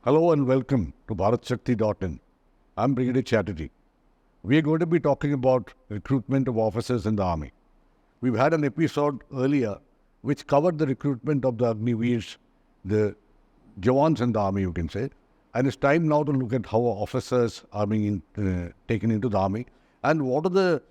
Hello and welcome to Bharat I'm Brigadier Chatterjee. We are going to be talking about recruitment of officers in the Army. We've had an episode earlier which covered the recruitment of the Agniveers, the Jawans in the Army, you can say. And it's time now to look at how officers are being taken into the Army and what are the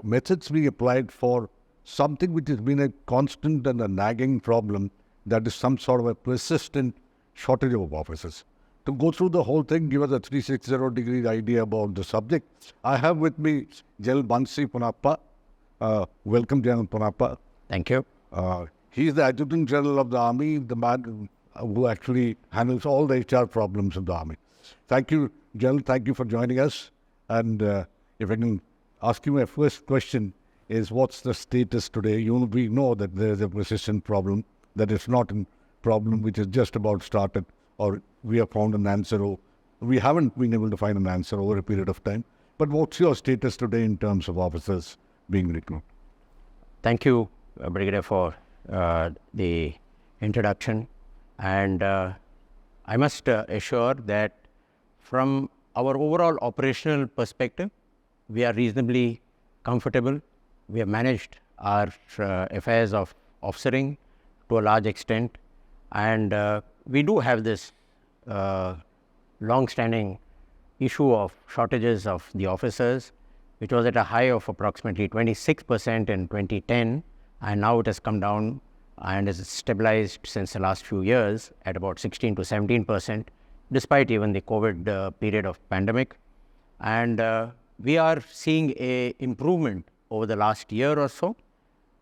methods being applied for something which has been a constant and a nagging problem, that is some sort of a persistent shortage of officers. To go through the whole thing, give us a 360-degree idea about the subject, I have with me General Bansi Ponnappa. Welcome, General Ponnappa. Thank you. He is the Adjutant General of the Army, the man who actually handles all the HR problems of the Army. Thank you, General. Thank you for joining us. And if I can ask you my first question is, what's the status today? We know that there is a persistent problem, that it's not a problem which is just about started, or we have found an answer, or we haven't been able to find an answer over a period of time. But what's your status today in terms of officers being recruited? Thank you, Brigadier, for the introduction. And I must assure that from our overall operational perspective, we are reasonably comfortable. We have managed our affairs of officering to a large extent. And we do have this long-standing issue of shortages of the officers, which was at a high of approximately 26% in 2010, and now it has come down and is stabilized since the last few years at about 16 to 17%, despite even the COVID period of pandemic. And we are seeing a improvement over the last year or so,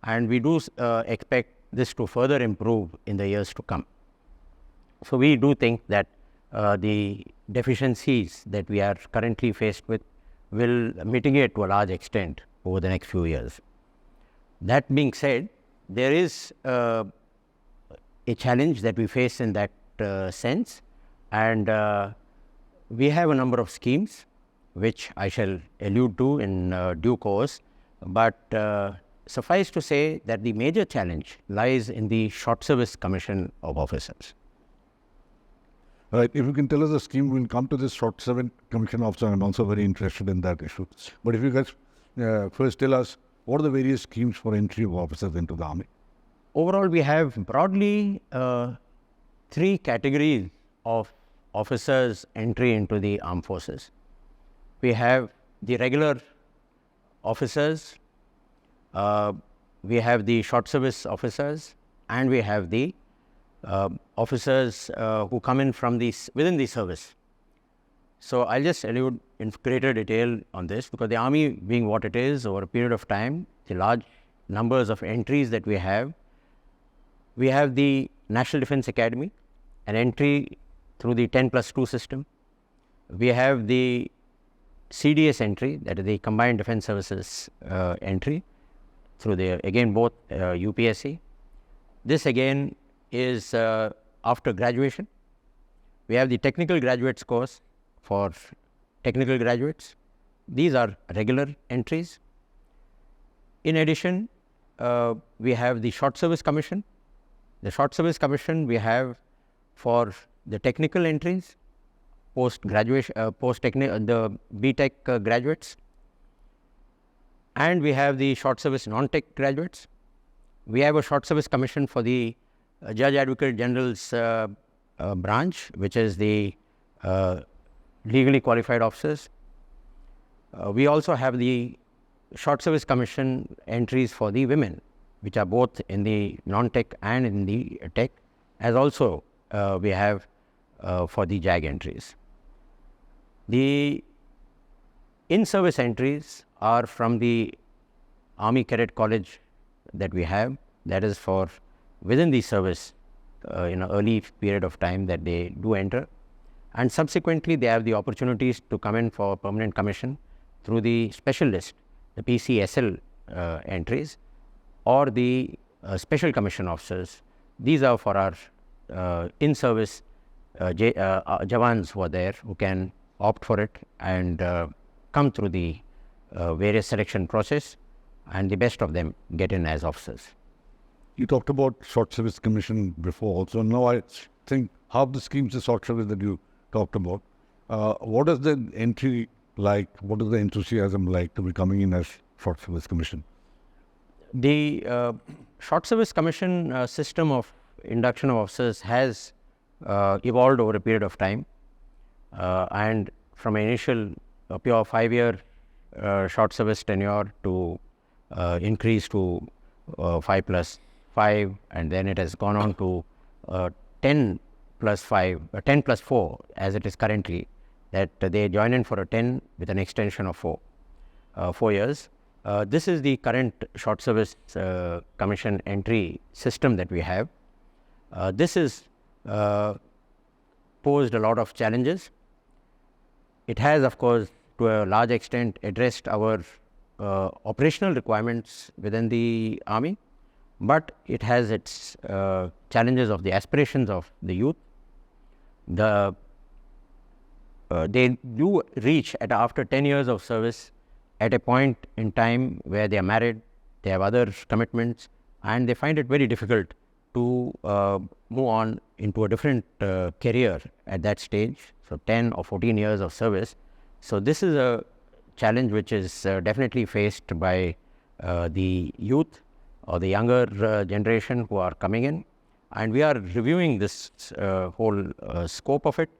and we do expect this to further improve in the years to come. So we do think that the deficiencies that we are currently faced with will mitigate to a large extent over the next few years. That being said, there is a challenge that we face in that sense, and we have a number of schemes which I shall allude to in due course, but suffice to say that the major challenge lies in the short service commission of officers. All right, if you can tell us the scheme, we'll come to this short service commission officer. I'm also very interested in that issue. But if you guys first tell us, what are the various schemes for entry of officers into the Army? Overall, we have broadly three categories of officers' entry into the armed forces. We have the regular officers, we have the short service officers, and we have the officers who come in from within the service. So I'll just allude in greater detail on this, because the Army being what it is, over a period of time, the large numbers of entries that we have the National Defence Academy, an entry through the 10+2 system. We have the CDS entry, that is the Combined Defence Services entry, through again both UPSC. This again is after graduation. We have the technical graduates course for technical graduates. These are regular entries. In addition, we have the short service commission. The short service commission we have for the technical entries, post-graduation, the BTech graduates. And we have the short service non-tech graduates. We have a short service commission for the Judge Advocate General's branch, which is the legally qualified officers. We also have the short service commission entries for the women, which are both in the non-tech and in the tech, as also we have for the JAG entries. The in-service entries are from the Army Cadet College that we have, that is for within the service in an early period of time that they do enter, and subsequently they have the opportunities to come in for permanent commission through the special list, the PCSL entries, or the special commission officers. These are for our in-service Jawans who are there, who can opt for it and come through the various selection process, and the best of them get in as officers. You talked about short service commission before also. Now I think half the schemes is short service that you talked about. What is the entry like? What is the enthusiasm like to be coming in as short service commission? The short service commission system of induction of officers has evolved over a period of time, and from initial pure 5-year short service tenure to increase to 5 plus 5, and then it has gone on to 10 plus 5, 10 plus 4 as it is currently, that they join in for a 10 with an extension of 4 years. This is the current short service commission entry system that we have. This is posed a lot of challenges. It has, of course, to a large extent addressed our operational requirements within the army, but it has its challenges of the aspirations of the youth. They do reach after 10 years of service at a point in time where they are married, they have other commitments, and they find it very difficult to move on into a different career at that stage. So 10 or 14 years of service. So this is a challenge which is definitely faced by the youth or the younger generation who are coming in, and we are reviewing this whole scope of it.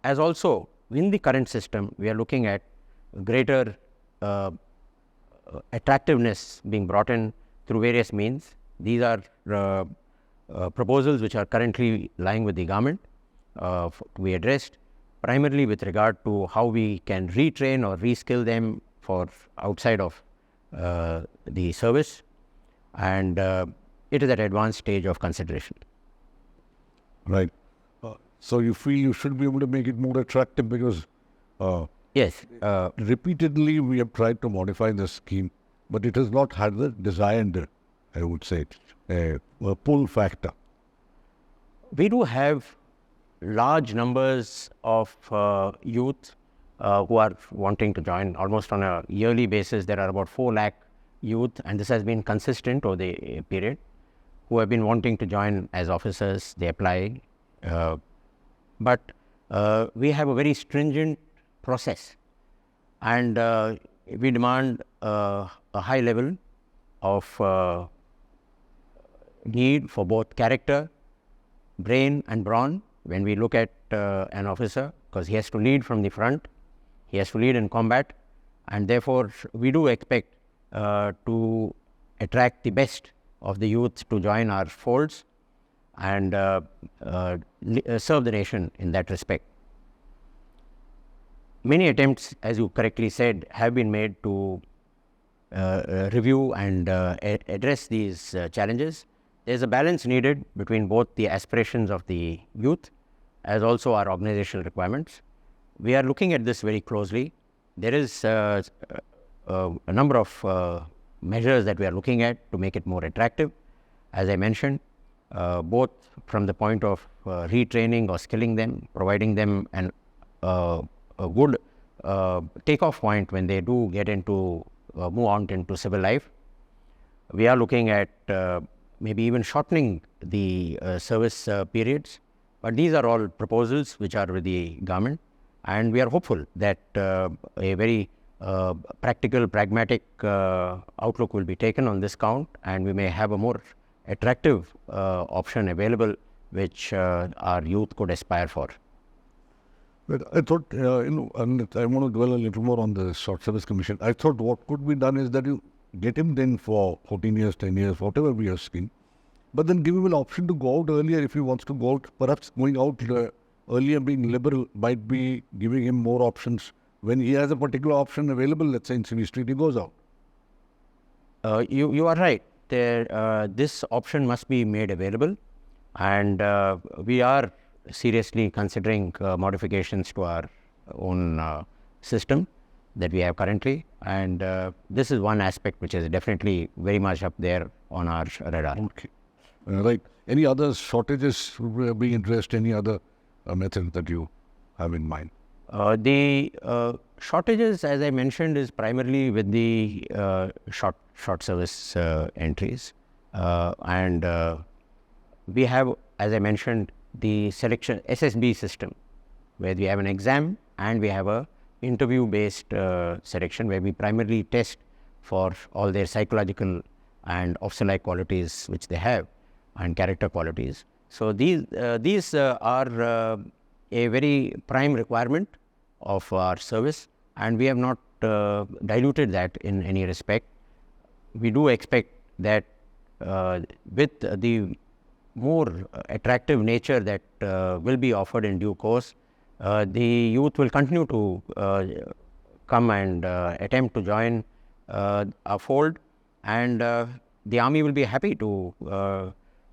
As also in the current system, we are looking at greater attractiveness being brought in through various means. These are proposals which are currently lying with the government to be addressed, primarily with regard to how we can retrain or reskill them for outside of the service, and it is at advanced stage of consideration. Right. So you feel you should be able to make it more attractive because Yes. repeatedly we have tried to modify the scheme, but it has not had the desired, I would say, a pull factor. We do have large numbers of youth who are wanting to join. Almost on a yearly basis, there are about 4 lakh youth, and this has been consistent over the period, who have been wanting to join as officers. They apply, but we have a very stringent process, and we demand a high level of need for both character, brain and brawn when we look at an officer, because he has to lead from the front, he has to lead in combat, and therefore we do expect to attract the best of the youth to join our folds and serve the nation in that respect. Many attempts, as you correctly said, have been made to review and address these challenges. There is a balance needed between both the aspirations of the youth as also our organizational requirements. We are looking at this very closely. There is a number of measures that we are looking at to make it more attractive, as I mentioned, both from the point of retraining or skilling them, providing them a good takeoff point when they do get into move on into civil life. We are looking at maybe even shortening the service periods, but these are all proposals which are with the government, and we are hopeful that a very practical, pragmatic outlook will be taken on this count, and we may have a more attractive option available which our youth could aspire for. But I thought, and I want to dwell a little more on the short service commission. I thought what could be done is that you get him then for 14 years, 10 years, whatever be your scheme, but then give him an option to go out earlier if he wants to go out. Perhaps going out earlier, being liberal, might be giving him more options. When he has a particular option available, let's say in Civil Street, he goes out. You are right. This option must be made available, and we are seriously considering modifications to our own system that we have currently, and this is one aspect which is definitely very much up there on our radar. Okay. Right. Any other shortages being addressed? Any other method that you have in mind? The shortages, as I mentioned, is primarily with the short service entries, We have, as I mentioned, the selection SSB system, where we have an exam and we have a interview-based selection, where we primarily test for all their psychological and officer-like qualities which they have, and character qualities. So these are a very prime requirement of our service, and we have not diluted that in any respect. We do expect that with the more attractive nature that will be offered in due course, the youth will continue to come and attempt to join our fold, and the Army will be happy to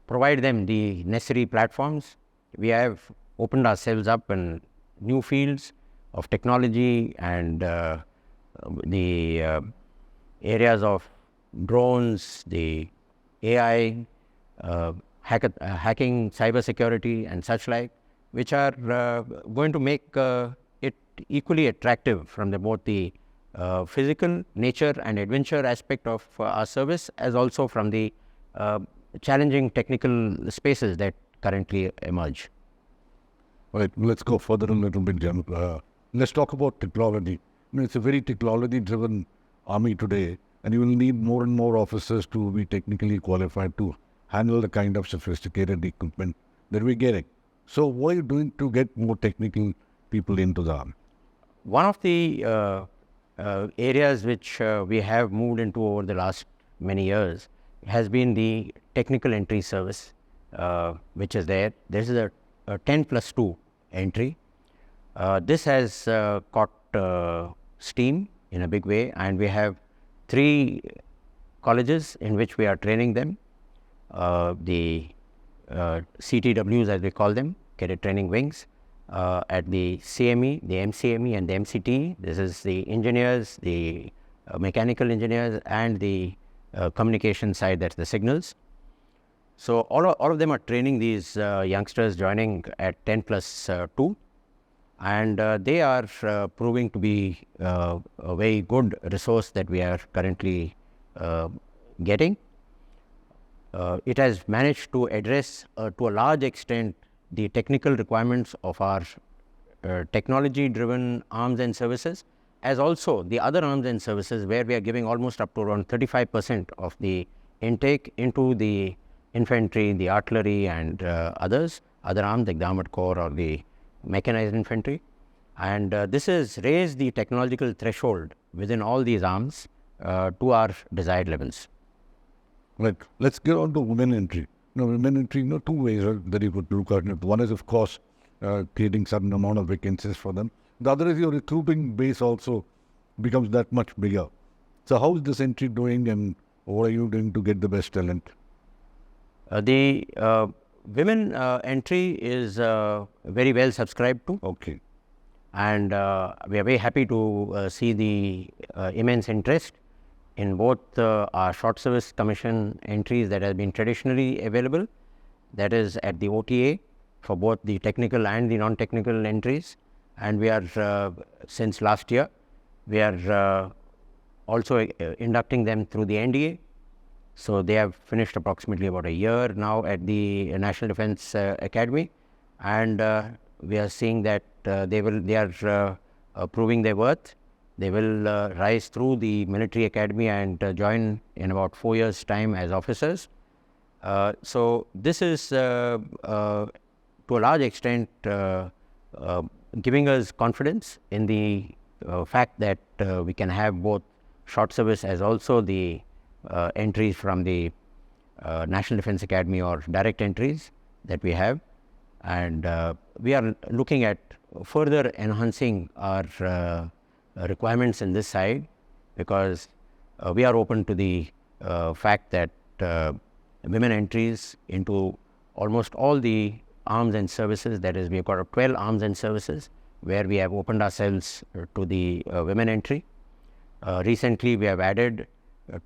provide them the necessary platforms. We have opened ourselves up in new fields of technology and the areas of drones, the AI, hacking, cyber security and such like, which are going to make it equally attractive from both the physical nature and adventure aspect of our service, as also from the challenging technical spaces that currently emerge. All right, let's go further a little bit, General. Let's talk about technology. It's a very technology-driven Army today, and you will need more and more officers to be technically qualified to handle the kind of sophisticated equipment that we're getting. So what are you doing to get more technical people into the Army? One of the areas which we have moved into over the last many years has been the technical entry service, which is there. This is a 10+2 entry. This has caught steam in a big way, and we have 3 colleges in which we are training them. The CTWs, as we call them, Cadet Training Wings, at the CME, the MCME and the MCT. This is the engineers, the mechanical engineers, and the communication side, that's the signals. So all of them are training these youngsters joining at 10+2, and they are proving to be a very good resource that we are currently getting. It has managed to address to a large extent the technical requirements of our technology-driven arms and services, as also the other arms and services, where we are giving almost up to around 35% of the intake into the infantry, the artillery and other arms like the armored corps or the mechanized infantry. And this has raised the technological threshold within all these arms to our desired levels. Right. Let's get on to women entry. Women entry, 2 ways that you could look at it. One is, of course, creating certain amount of vacancies for them. The other is your recruiting base also becomes that much bigger. So how is this entry doing, and what are you doing to get the best talent? The women entry is very well subscribed to. Okay. And we are very happy to see the immense interest in both our short service commission entries that have been traditionally available, that is at the OTA for both the technical and the non-technical entries. And we are, since last year, we are also inducting them through the NDA. So they have finished approximately about a year now at the National Defence Academy, and we are seeing that they are proving their worth. They will rise through the military academy and join in about 4 years' time as officers. So this is to a large extent giving us confidence in the fact that we can have both short service as also the entries from the National Defence Academy or direct entries that we have. And we are looking at further enhancing our requirements in this side, because we are open to the fact that women entries into almost all the arms and services, that is, we have got 12 arms and services where we have opened ourselves to the women entry. Recently we have added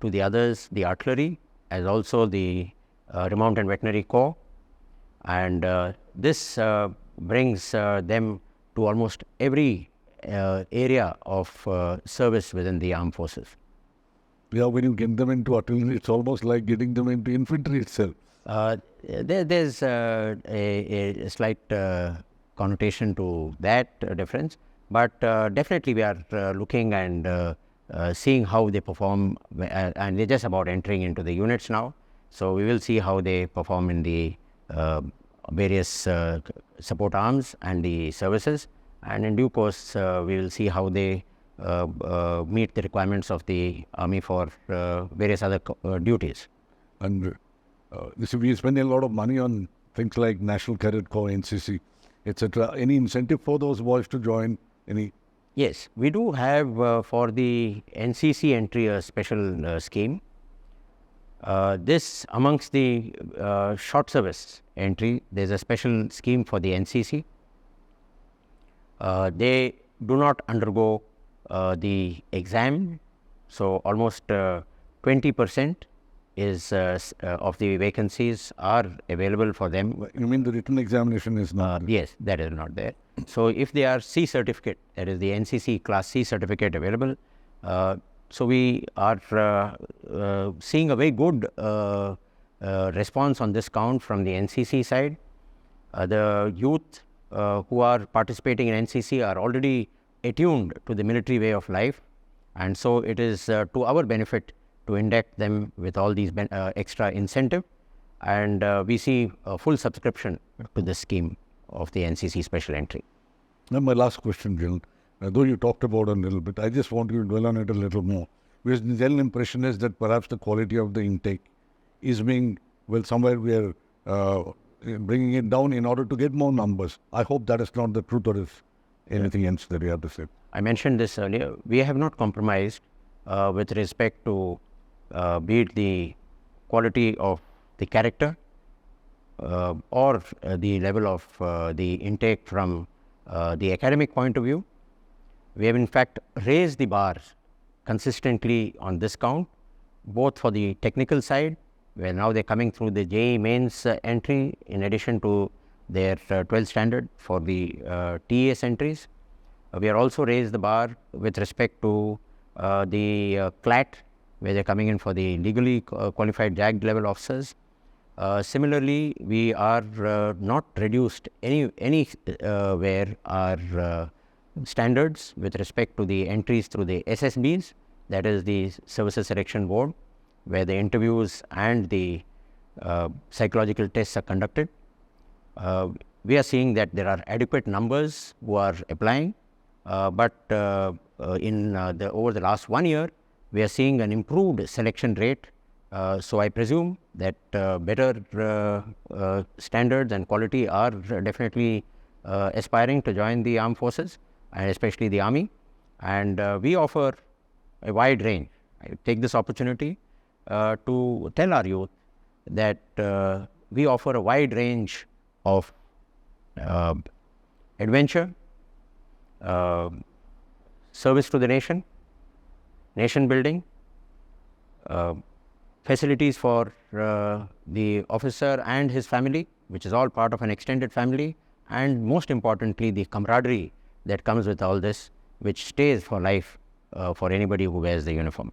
to the others the artillery, as also the Remount and Veterinary Corps, and this brings them to almost every area of service within the armed forces. Yeah, when you get them into artillery, it's almost like getting them into infantry itself. There's a slight connotation to that difference, but definitely we are looking and seeing how they perform, and they're just about entering into the units now. So we will see how they perform in the various support arms and the services, and in due course we will see how they meet the requirements of the army for various other duties. And we spend a lot of money on things like National Cadet Corps, NCC, etc. Any incentive for those boys to join? Any? Yes, we do have for the NCC entry a special scheme. This amongst the short service entry, there's a special scheme for the NCC. They do not undergo the exam, so almost 20% is of the vacancies are available for them. You mean the written examination is not there? Yes, that is not there. So if they are C certificate, that is the NCC Class C certificate available, so we are seeing a very good response on this count from the NCC side. The youth who are participating in NCC are already attuned to the military way of life, and so it is to our benefit to induct them with all these extra incentive, and we see a full subscription to the scheme of the NCC special entry. Now my last question, General. Though you talked about it a little bit, I just want you to dwell on it a little more. Because the general impression is that perhaps the quality of the intake is being, well, somewhere we are bringing it down in order to get more numbers. I hope that is not the truth, or is anything else that you have to say? I mentioned this earlier. We have not compromised with respect to be it the quality of the character or the level of the intake from the academic point of view. We have in fact raised the bar consistently on this count, both for the technical side, where now they're coming through the JEE mains entry in addition to their 12th standard for the TES entries. We are also raised the bar with respect to the CLAT, where they're coming in for the legally qualified JAG level officers. Similarly, we are not reduced anywhere our standards with respect to the entries through the SSBs, that is the Services Selection Board, where the interviews and the psychological tests are conducted. We are seeing that there are adequate numbers who are applying, but over the last 1 year, we are seeing an improved selection rate. So I presume that better standards and quality are definitely aspiring to join the armed forces, and especially the army. And we offer a wide range. I take this opportunity to tell our youth that we offer a wide range of adventure, service to the nation, nation building, facilities for the officer and his family, which is all part of an extended family, and most importantly, the camaraderie that comes with all this, which stays for life for anybody who wears the uniform.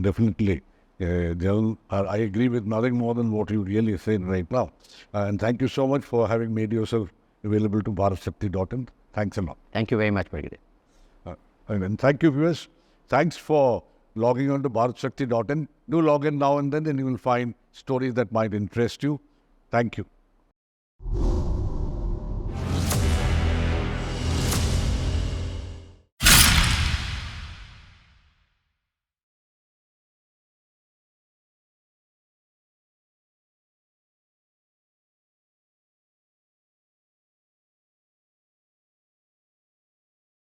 Definitely. General, I agree with nothing more than what you really said right now. And thank you so much for having made yourself available to bharatshakti.in. Thanks a lot. Thank you very much, Bharat. And thank you, viewers. Thanks for logging on to bharatshakti.in. Do log in now and then you will find stories that might interest you. Thank you.